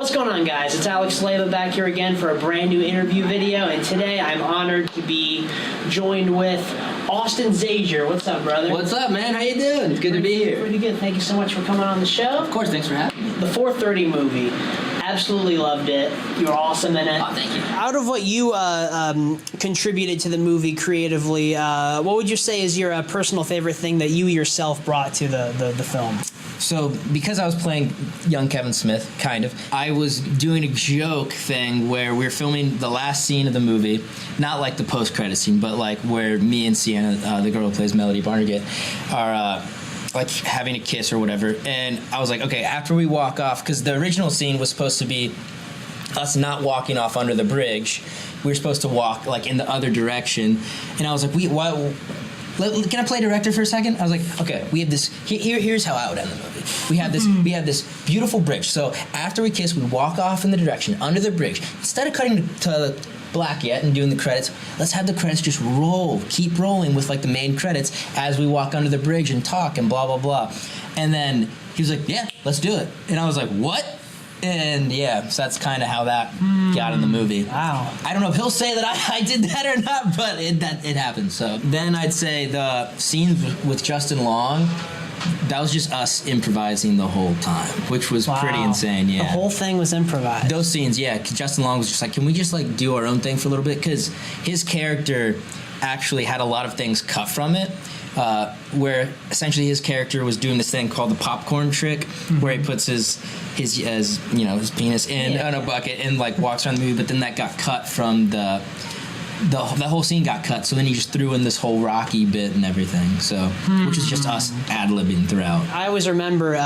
What's going on, guys? It's Alex Leyva back here again for a brand new interview video, and today I'm honored to be joined with Austin Zajur. What's up, brother? What's up, man? How you doing? It's good to be here. Pretty good. Thank you so much for coming on the show. Of course, thanks for having me. The 430 movie. Absolutely loved it. You were awesome in it. Oh, thank you. Out of what you contributed to the movie creatively, what would you say is your personal favorite thing that you yourself brought to the film? So, because I was playing young Kevin Smith, kind of, I was doing a joke thing where we were filming the last scene of the movie, not like the post-credit scene, but like where me and Sienna, the girl who plays Melody Barnegat, are like having a kiss or whatever. And I was like, okay, after we walk off, because the original scene was supposed to be us not walking off under the bridge. We were supposed to walk like in the other direction. And I was like, can I play director for a second? I was like, okay, we have this. Here's how I would end the movie. We have this beautiful bridge. So after we kiss, we walk off in the direction under the bridge. Instead of cutting to black yet and doing the credits, let's have the credits just roll, keep rolling with like the main credits as we walk under the bridge and talk and blah blah blah. And then he was like, yeah, let's do it. And I was like, what? And yeah, so that's kind of how that got in the movie. Wow. I don't know if he'll say that I did that or not, but it happened. So then I'd say the scenes with Justin Long, that was just us improvising the whole time, which was pretty insane. Yeah, the whole thing was imposed. Those scenes, yeah. Justin Long was just like, can we just like do our own thing for a little bit? Because his character actually had a lot of things cut from it. Where essentially his character was doing this thing called the popcorn trick, where he puts his penis in a bucket and like walks around the movie. But then that got cut from the whole scene got cut. So then he just threw in this whole Rocky bit and everything. So which is just us ad-libbing throughout. I always remember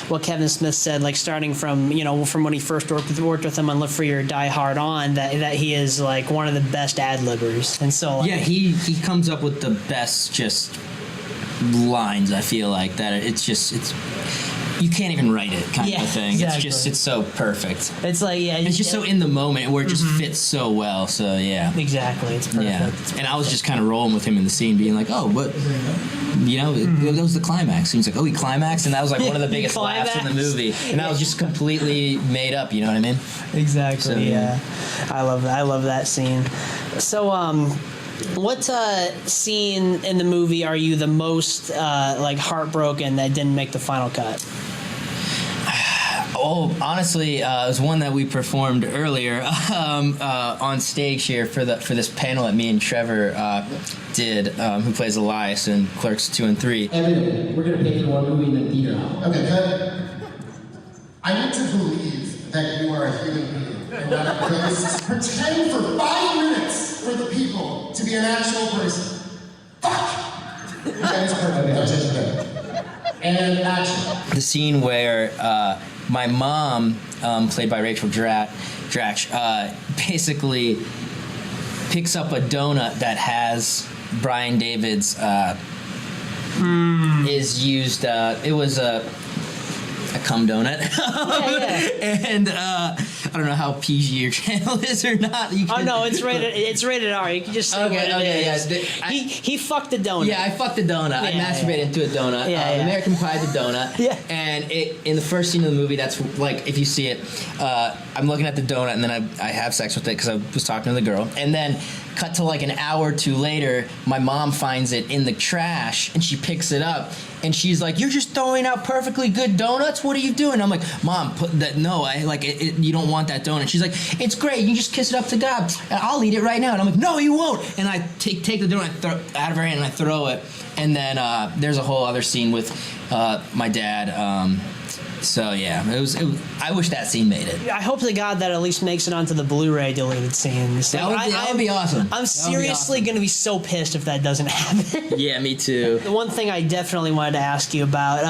what Kevin Smith said, like starting from when he first worked with him on Live Free or Die Hard on, that he is like one of the best ad-libbers. And so yeah, he comes up with the best just lines. I feel like that it's you can't even write it kind of thing. Exactly. It's so perfect. It's like it's just so in the moment where it just fits so well. So yeah, exactly, it's perfect. Yeah, and I was just kind of rolling with him in the scene, being like, oh, what, that was the climax. And he's like, oh, he climaxed, and that was like one of the biggest laughs in the movie, and that was just completely made up. You know what I mean? Exactly. So, yeah, I love that scene. So what scene in the movie are you the most like heartbroken that didn't make the final cut? Oh, honestly, it was one that we performed earlier on stage here for this panel that me and Trevor did, who plays Elias in Clerks 2 and 3. Evan, we're gonna pay for one movie in the theater. Okay, good. I need to believe that you are a human being and not a ghost. Pretend for 5 minutes for the people to be an actual person. Fuck! That is perfect. That's it. And action. The scene where my mom, played by Rachel Dratch, basically picks up a donut that has Brian David's is used. It was a cum donut. And I don't know how PG your channel is or not. No, it's rated R. You can just say what it is. He fucked a donut. Yeah, I fucked a donut. I masturbated into a donut. American Pie the donut. Yeah. And in the first scene of the movie, that's like, if you see it, I'm looking at the donut and then I have sex with it because I was talking to the girl. And then cut to like an hour or two later, my mom finds it in the trash and she picks it up and she's like, "You're just throwing out perfectly good donuts? What are you doing?" I'm like, "Mom, put that. No, I like it. You don't want that donut." She's like, "It's great. You can just kiss it up to God. I'll eat it right now." And I'm like, "No, you won't." And I take the donut out of her hand and I throw it. And then there's a whole other scene with my dad. So yeah, I wish that scene made it. I hope to God that at least makes it onto the Blu-ray deleted scenes. That would be awesome. I'm seriously going to be so pissed if that doesn't happen. Yeah, me too. The one thing I definitely wanted to ask you about,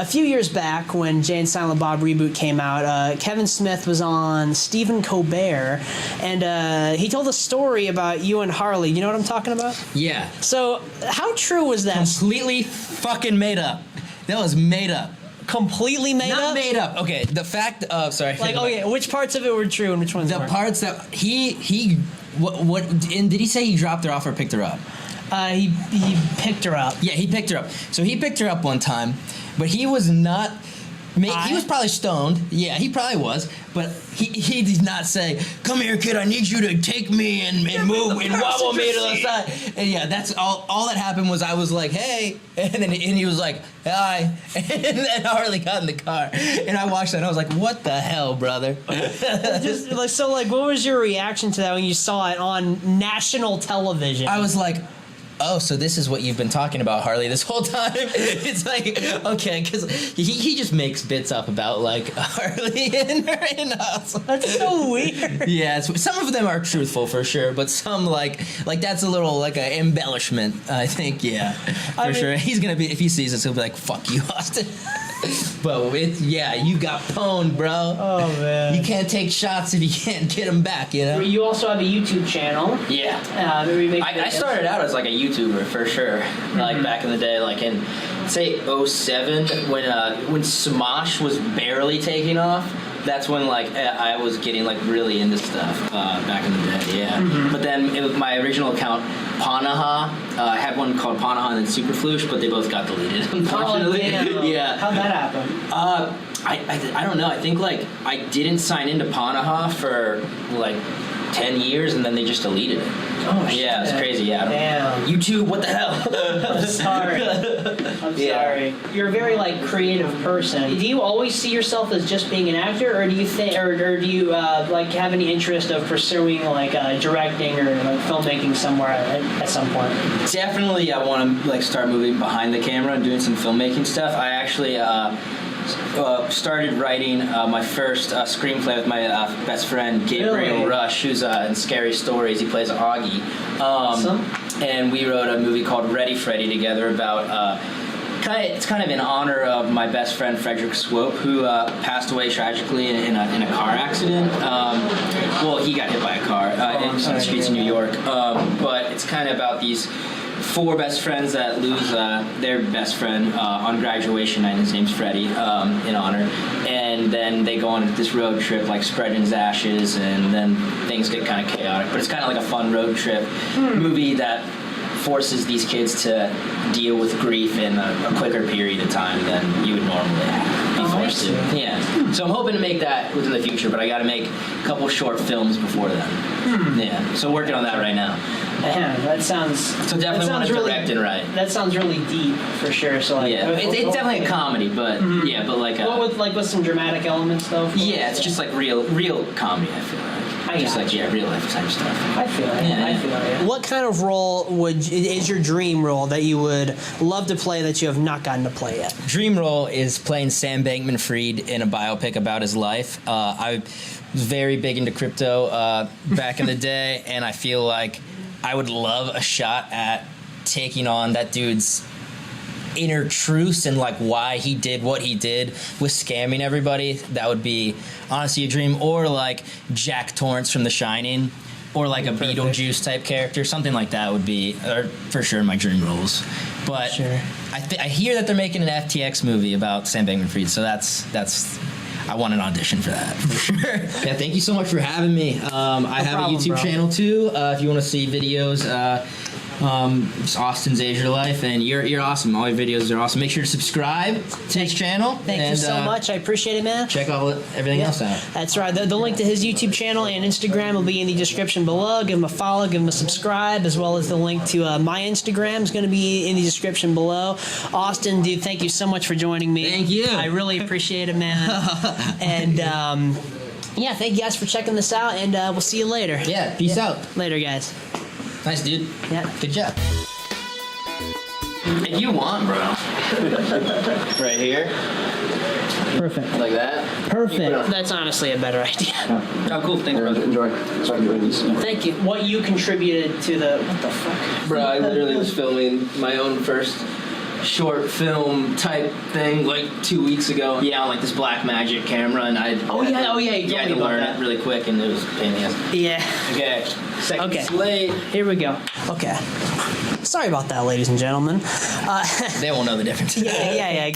a few years back when Jay and Silent Bob Reboot came out, Kevin Smith was on Stephen Colbert, and he told a story about you and Harley. You know what I'm talking about? Yeah. So how true was that? Completely fucking made up. That was made up. Completely made up? Not made up. Okay, the fact of sorry. Like, okay, which parts of it were true and which ones weren't? The parts that what and did he say he dropped her off or picked her up? He picked her up. Yeah, he picked her up. So he picked her up one time, but he was not He was probably stoned. Yeah, he probably was. But he did not say, "Come here, kid. I need you to take me and move and wobble me to the side." And yeah, that's all that happened was I was like, "Hey," and he was like, "Hi," and then Harley got in the car, and I watched that and I was like, "What the hell, brother?" What was your reaction to that when you saw it on national television? I was like, oh, so this is what you've been talking about, Harley, this whole time? It's like, okay, because he just makes bits up about, like, Harley and us. That's so weird. Yeah, some of them are truthful, for sure, but some, like that's a little, like, an embellishment, I think, yeah, for sure. He's going to be, if he sees us, he'll be like, fuck you, Austin. But you got pwned, bro. Oh, man. You can't take shots if you can't get them back, you know? You also have a YouTube channel. Yeah. I started out as like a YouTuber for sure, like back in the day, like in say 07 when Smosh was barely taking off. That's when like I was getting like really into stuff back in the day, yeah. Mm-hmm. But then it was my original account, Panaha. I had one called Panaha and then Superflush, but they both got deleted, unfortunately. Oh, yeah. How'd that happen? I don't know. I think like I didn't sign into Panaha for like 10 years and then they just deleted it. Oh, shit. Yeah, it's crazy. Yeah. Damn. YouTube, what the hell? I'm sorry. I'm sorry. You're a very like creative person. Do you always see yourself as just being an actor, or do you think, or do you like have any interest of pursuing like directing or like filmmaking somewhere at some point? Definitely, I want to like start moving behind the camera and doing some filmmaking stuff. I actually started writing my first screenplay with my best friend Gabriel Really? Rush, who's in Scary Stories. He plays Augie. Awesome. And we wrote a movie called Ready Freddy together about. It's kind of in honor of my best friend Frederick Swope, who passed away tragically in a car accident. He got hit by a car on the streets of New York. But it's kind of about these 4 best friends that lose their best friend on graduation night. His name's Freddie, in honor. And then they go on this road trip, like spreading his ashes, and then things get kind of chaotic. But it's kind of like a fun road trip movie that forces these kids to deal with grief in a quicker period of time than you would normally be forced to. Yeah. So I'm hoping to make that within the future, but I got to make a couple short films before then. Yeah. So working on that right now. Man, that sounds. So definitely want to direct and write. That sounds really deep for sure. So like, yeah, it's definitely a comedy, but yeah, but like with some dramatic elements though. Yeah, it's just like real comedy. I feel like. Just like real life type stuff. I feel it. Yeah. I feel it. What kind of role is your dream role that you would love to play that you have not gotten to play yet? Dream role is playing Sam Bankman-Fried in a biopic about his life. I was very big into crypto back in the day, and I feel like I would love a shot at taking on that dude's inner truths and like why he did what he did with scamming everybody. That would be honestly a dream. Or like Jack Torrance from The Shining, or like a Beetlejuice type character, something like that would be for sure my dream roles. But sure. I hear that they're making an FTX movie about Sam Bankman-Fried, so that's I want an audition for that for sure. Yeah, thank you so much for having me. I have a YouTube channel too. If you want to see videos, it's Austin Zajur Life, and you're awesome. All your videos are awesome. Make sure to subscribe to his channel. Thank you so much. I appreciate it, man. Check everything else out. That's right. The link to his YouTube channel and Instagram will be in the description below. Give him a follow, give him a subscribe, as well as the link to my Instagram is going to be in the description below. Austin, dude, thank you so much for joining me. Thank you. I really appreciate it, man. And yeah, thank you guys for checking this out, and we'll see you later. Yeah, peace out. Later, guys. Nice, dude. Yeah. Good job. If you want, bro. Right here. Perfect. Like that. Perfect. That's honestly a better idea. Oh, cool. Thanks, bro. Enjoy. So I can bring these. Thank you. What you contributed to the... What the fuck? Bro, I literally was filming my own first short film type thing like 2 weeks ago. Yeah, on like this Black Magic camera, and I. Oh yeah. You I had told to me about learn that. it really quick, and it was a pain in the ass. Yeah. Okay. Seconds late. Here we go. Okay. Sorry about that, ladies and gentlemen. They won't know the difference. Yeah.